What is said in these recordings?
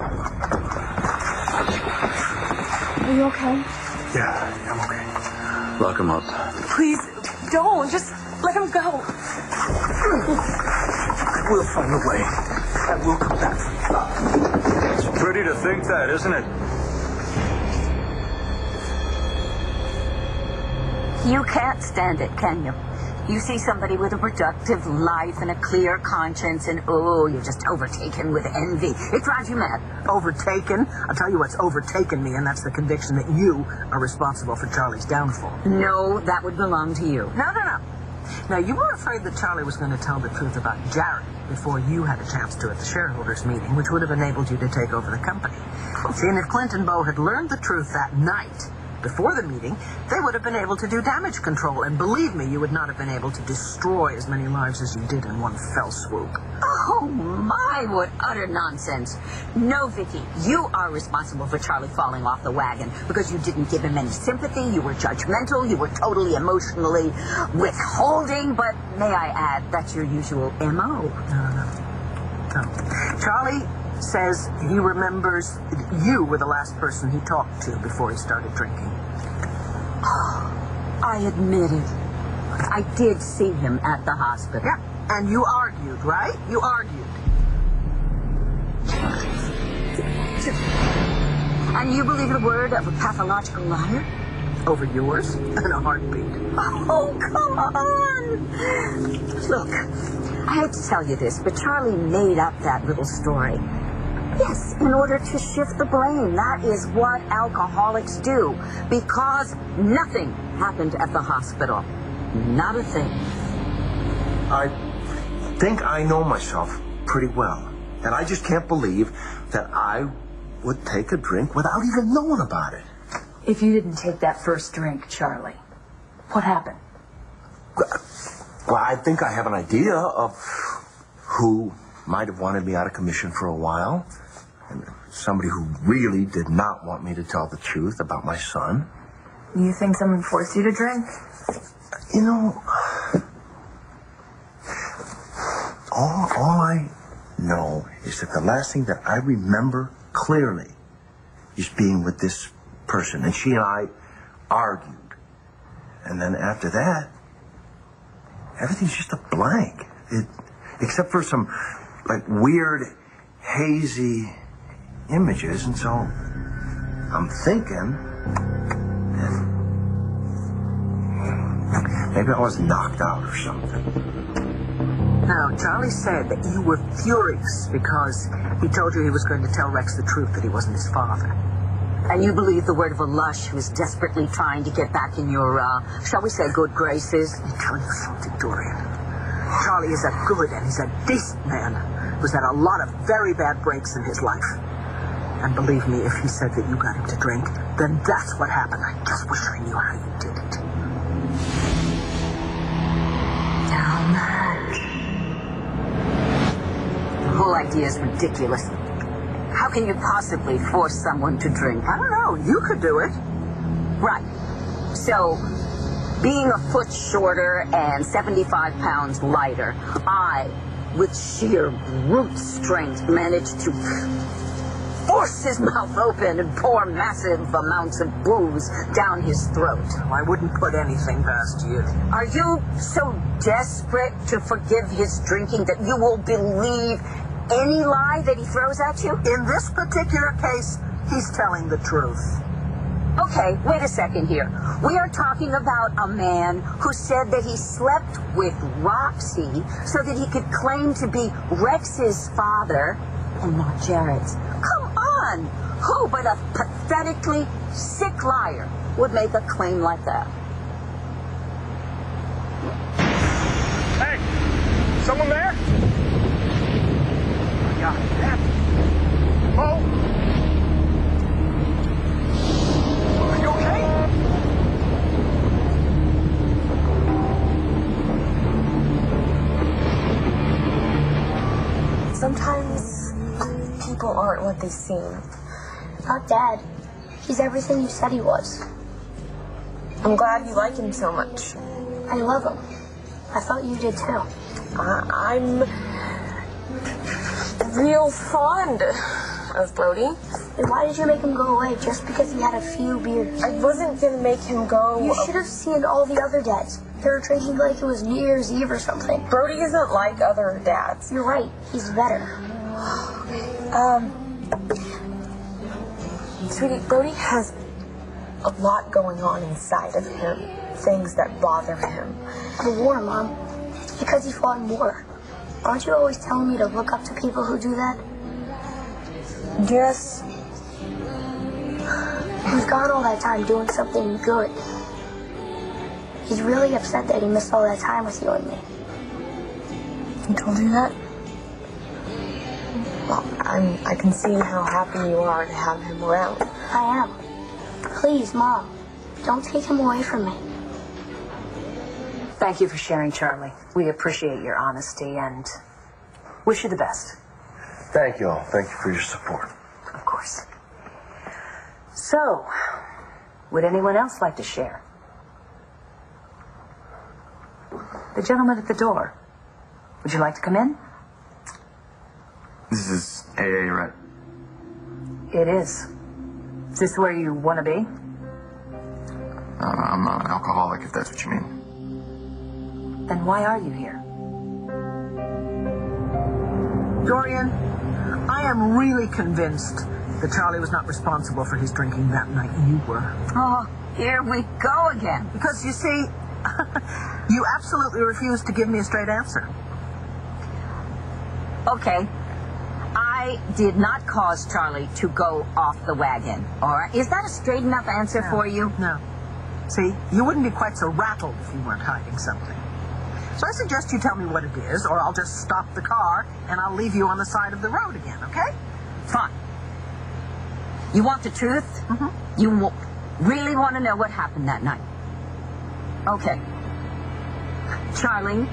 Are you okay? Yeah, I'm okay. Lock him up. Please, don't. Just let him go. We'll find a way. And we'll come back for you. It's pretty to think that, isn't it? You can't stand it, can you? You see somebody with a productive life and a clear conscience and, oh, you're just overtaken with envy. It drives you mad. Overtaken? I'll tell you what's overtaken me, and that's the conviction that you are responsible for Charlie's downfall. No, that would belong to you. No. Now, you were afraid that Charlie was going to tell the truth about Jared before you had a chance to at the shareholders meeting, which would have enabled you to take over the company. See, and if Clint and Bo had learned the truth that night, before the meeting, they would have been able to do damage control, and believe me, you would not have been able to destroy as many lives as you did in one fell swoop. Oh, my, what utter nonsense. No, Viki, you are responsible for Charlie falling off the wagon because you didn't give him any sympathy, you were judgmental, you were totally emotionally withholding, but may I add, that's your usual M.O. No. Charlie says he remembers you were the last person he talked to before he started drinking. I admit it. I did see him at the hospital. Yeah, and you argued, right? You argued. And you believe the word of a pathological liar? Over yours and a heartbeat. Oh, come on! Look, I hate to tell you this, but Charlie made up that little story. Yes, in order to shift the blame. That is what alcoholics do. Because nothing happened at the hospital. Not a thing. I think I know myself pretty well. And I just can't believe that I would take a drink without even knowing about it. If you didn't take that first drink, Charlie, what happened? Well, I think I have an idea of who might have wanted me out of commission for a while. And somebody who really did not want me to tell the truth about my son. You think someone forced you to drink? You know, all I know is that the last thing that I remember clearly is being with this person. And she and I argued. And then after that, everything's just a blank. Except for some, weird, hazy images. And so I'm thinking that maybe I was knocked out or something. Now, Charlie said that you were furious because he told you he was going to tell Rex the truth, that he wasn't his father. And you believe the word of a lush who's desperately trying to get back in your, shall we say, good graces? Let me tell you something, Dorian. Charlie is a good and he's a decent man who's had a lot of very bad breaks in his life. And believe me, if he said that you got him to drink, then that's what happened. I just wish I knew how you did it. Now, Matt. The whole idea is ridiculous. How can you possibly force someone to drink? I don't know. You could do it. Right. So, being a foot shorter and 75 pounds lighter, I, with sheer brute strength, managed to force his mouth open and pour massive amounts of booze down his throat. I wouldn't put anything past you. Are you so desperate to forgive his drinking that you will believe any lie that he throws at you? In this particular case, he's telling the truth. Okay, wait a second here. We are talking about a man who said that he slept with Roxy so that he could claim to be Rex's father and not Jared's. Come on! Who but a pathetically sick liar would make a claim like that? Hey! Someone there? God damn. Oh! Are you okay? Sometimes people aren't what they seem. Not Dad. He's everything you said he was. I'm glad you like him so much. I love him. I thought you did too. I'm real fond of Brody. And why did you make him go away just because he had a few beers? I wasn't gonna make him go. You should have seen all the other dads. They were drinking like it was New Year's Eve or something. Brody isn't like other dads. You're right. He's better. Sweetie, Brody has a lot going on inside of him. Things that bother him. The war, Mom. Because he fought in war. Aren't you always telling me to look up to people who do that? Just... He's gone all that time doing something good. He's really upset that he missed all that time with you and me. He told you that? Well, I can see how happy you are to have him around. I am. Please, Mom, don't take him away from me. Thank you for sharing, Charlie. We appreciate your honesty and wish you the best. Thank you all. Thank you for your support. Of course. So, would anyone else like to share? The gentleman at the door. Would you like to come in? This is AA, right? It is. Is this where you want to be? I'm not an alcoholic, if that's what you mean. Then why are you here? Dorian, I am really convinced that Charlie was not responsible for his drinking that night. You were. Oh, here we go again. Because, you see, you absolutely refused to give me a straight answer. Okay. I did not cause Charlie to go off the wagon. All right. Is that a straight enough answer for you? No. See, you wouldn't be quite so rattled if you weren't hiding something. So I suggest you tell me what it is, or I'll just stop the car and I'll leave you on the side of the road again, okay? Fine. You want the truth? Mm-hmm. You really want to know what happened that night? Okay. Charlie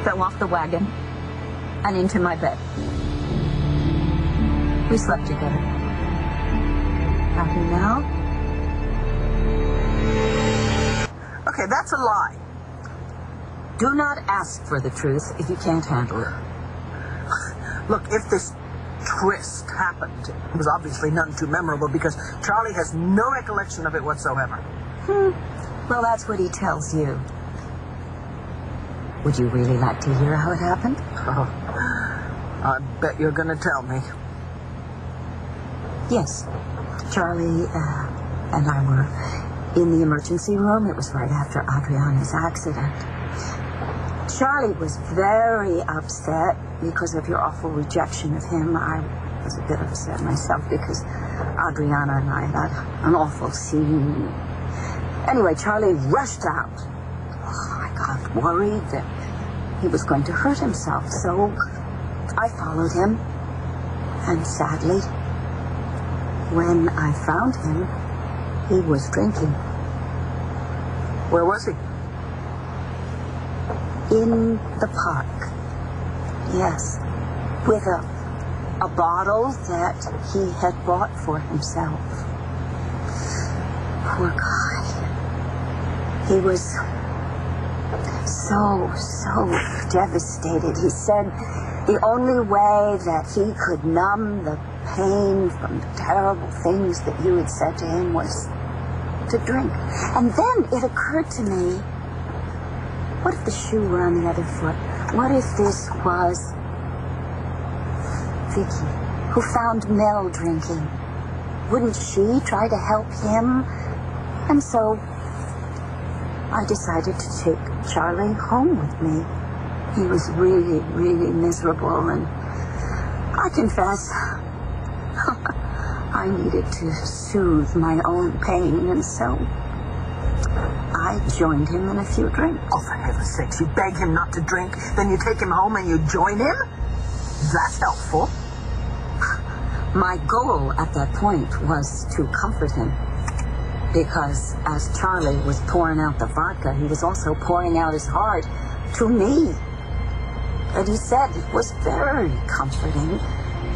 fell off the wagon and into my bed. We slept together. Happy now? Okay, that's a lie. Do not ask for the truth if you can't handle it. Look, if this tryst happened, it was obviously none too memorable because Charlie has no recollection of it whatsoever. Well, that's what he tells you. Would you really like to hear how it happened? Oh, I bet you're going to tell me. Yes. Charlie and I were in the emergency room. It was right after Adriana's accident. Charlie was very upset because of your awful rejection of him. I was a bit upset myself because Adriana and I had an awful scene. Anyway, Charlie rushed out. Oh, I got worried that he was going to hurt himself, so I followed him. And sadly, when I found him, he was drinking. Where was he? In the park. Yes. With a bottle that he had bought for himself. Poor guy. He was so devastated. He said the only way that he could numb the pain from the terrible things that you had said to him was to drink. And then it occurred to me, what if the shoe were on the other foot? What if this was Viki, who found Mel drinking? Wouldn't she try to help him? And so I decided to take Charlie home with me. He was really, really miserable, and I confess, I needed to soothe my own pain, and so I joined him in a few drinks. Oh, for heaven's sakes, you beg him not to drink, then you take him home and you join him? That's helpful. My goal at that point was to comfort him, because as Charlie was pouring out the vodka, he was also pouring out his heart to me. And he said it was very comforting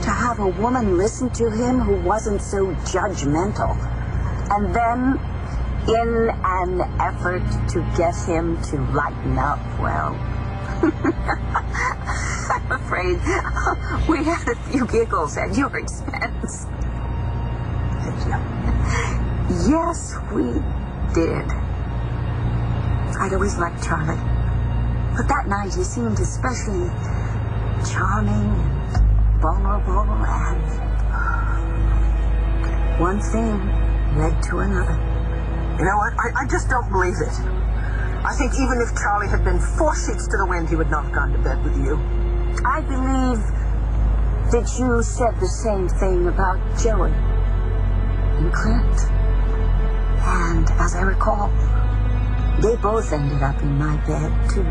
to have a woman listen to him who wasn't so judgmental. And then, in an effort to get him to lighten up, well, afraid we had a few giggles at your expense. Yes, we did. I'd always liked Charlie. But that night he seemed especially charming, vulnerable, and one thing led to another. You know what? I just don't believe it. I think even if Charlie had been 4 sheets to the wind, he would not have gone to bed with you. I believe that you said the same thing about Joey and Clint. And as I recall, they both ended up in my bed, too.